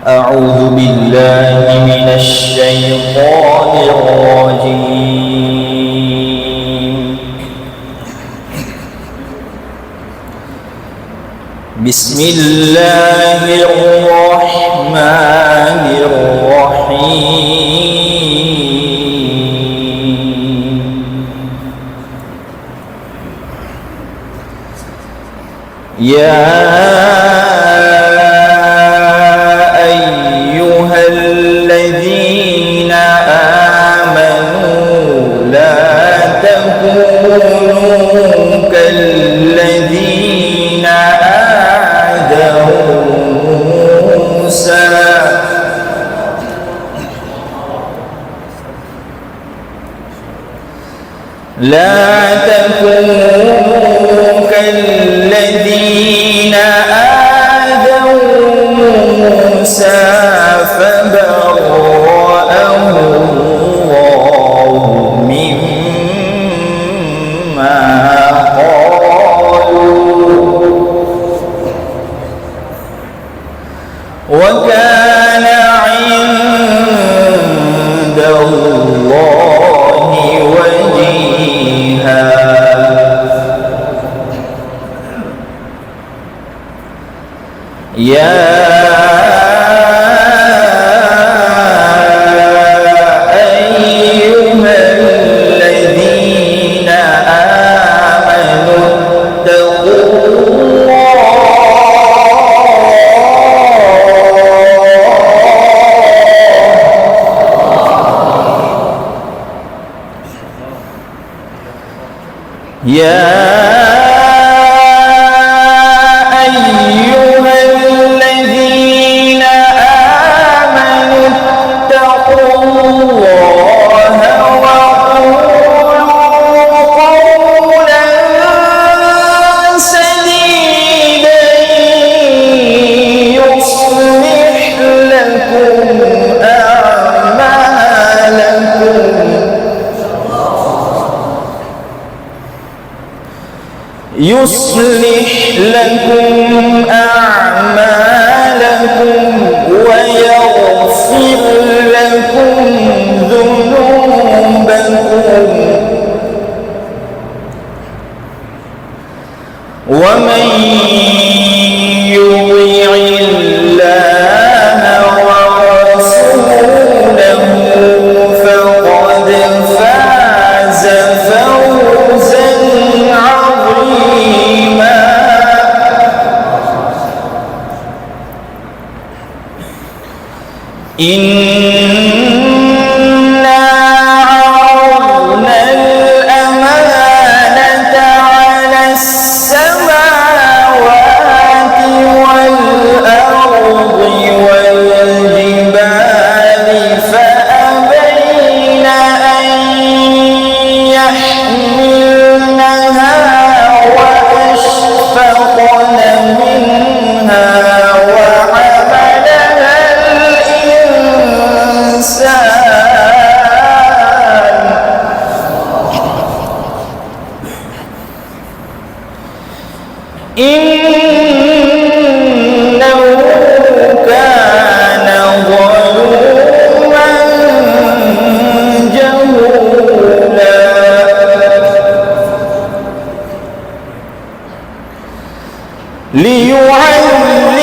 أعوذ بالله من الشيطان الرجيم. بسم الله الرحمن الرحيم. يا أيها الذين آمنوا لا تكونوا كالذين آذوا موسى فبرأه الله مما قالوا وكان عند الله وجيها. يا أيها الذين آمنوا اتقوا الله يصلح لكم أعمالكم ويغفر لكم ذنوبكم ومن يطع الله ورسوله فقد فاز فوزا عظيما. إنا عرضنا الأمانة على السماوات والأرض والجبال فأبين أن يحملنها وأشفقن منها وحملها الإنسان إنه كان ظلوما جهولا. ليعذب